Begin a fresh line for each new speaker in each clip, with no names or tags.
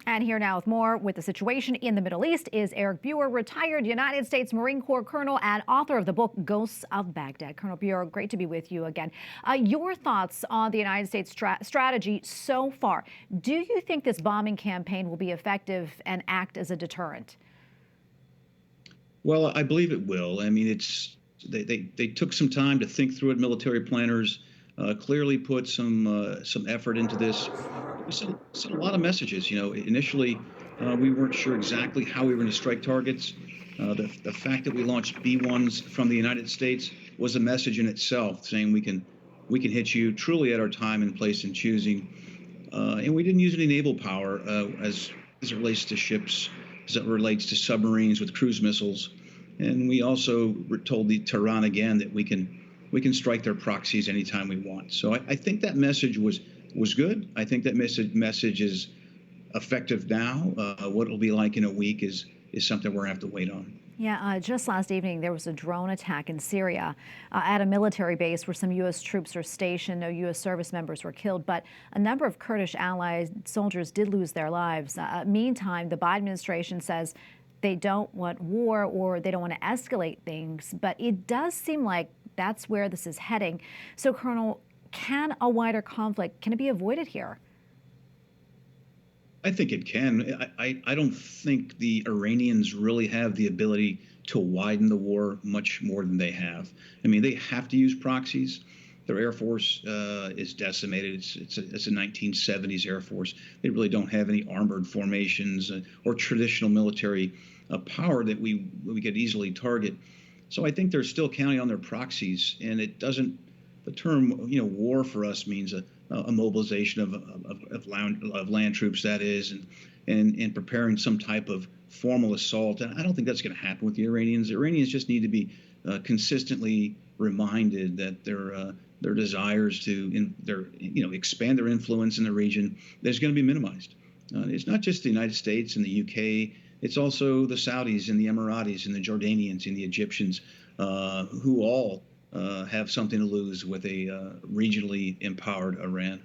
And here now with more with the situation in the Middle East is Eric Buer, retired United States Marine Corps colonel and author of the book Ghosts of Baghdad. Colonel Buer, great to be with you again. Your thoughts on the United States strategy so far. Do you think this bombing campaign will be effective and act as a deterrent?
Well, I believe it will. I mean, they took some time to think through it. Military planners clearly put some effort into this. We sent a lot of messages. Initially, we weren't sure exactly how we were going to strike targets. The fact that we launched B-1s from the United States was a message in itself, saying we can hit you truly at our time and place and choosing. And we didn't use any naval power as it relates to ships, as it relates to submarines with cruise missiles. And we also told the Tehran again that we can strike their proxies anytime we want. So I think that message was good. I think that message is effective now. What it'll be like in a week is something we're going to have to wait on.
Yeah, just last evening there was a drone attack in Syria at a military base where some U.S. troops are stationed. No U.S. service members were killed, but a number of Kurdish allied soldiers did lose their lives. Meantime, the Biden administration says they don't want war or they don't want to escalate things, but it does seem like that's where this is heading. So, Colonel, can a wider conflict, can it be avoided here?
I think it can. I don't think the Iranians really have the ability to widen the war much more than they have. I mean, they have to use proxies. Their Air Force is decimated. It's a 1970s Air Force. They really don't have any armored formations or traditional military power that we could easily target. So I think they're still counting on their proxies, and it doesn't. The term, war for us means a mobilization of land troops, that is, and preparing some type of formal assault. And I don't think that's going to happen with the Iranians. The Iranians just need to be consistently reminded that their desires to expand their influence in the region is going to be minimized. It's not just the United States and the UK. It's also the Saudis and the Emiratis and the Jordanians and the Egyptians, who all have something to lose with a regionally empowered Iran.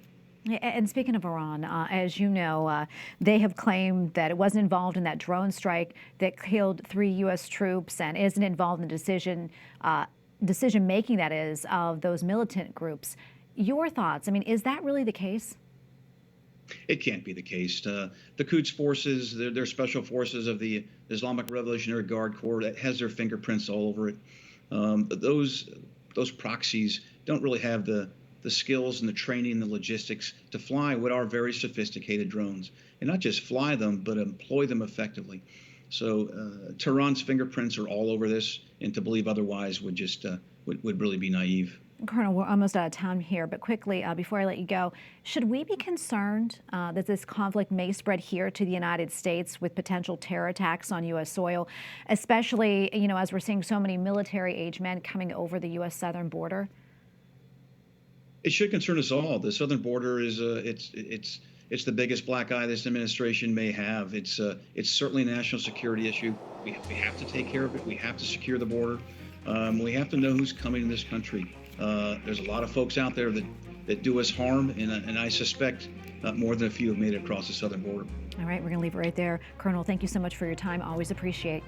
And speaking of Iran, as you know, they have claimed that it wasn't involved in that drone strike that killed 3 U.S. troops and isn't involved in the decision making, that is, of those militant groups. Your thoughts? I mean, is that really the case?
It can't be the case. The Quds forces, they're special forces of the Islamic Revolutionary Guard Corps, that has their fingerprints all over it. Those proxies don't really have the skills and the training and the logistics to fly what are very sophisticated drones, and not just fly them, but employ them effectively. So Tehran's fingerprints are all over this, and to believe otherwise would just would really be naive.
Colonel, we're almost out of time here, but quickly, before I let you go, should we be concerned that this conflict may spread here to the United States with potential terror attacks on U.S. soil, especially, as we're seeing so many military-age men coming over the U.S. southern border?
It should concern us all. The southern border is it's the biggest black eye this administration may have. It's certainly a national security issue. We have to take care of it. We have to secure the border. We have to know who's coming in this country. There's a lot of folks out there that do us harm, and I suspect more than a few have made it across the southern border.
All right, we're going to leave it right there. Colonel, thank you so much for your time. Always appreciate.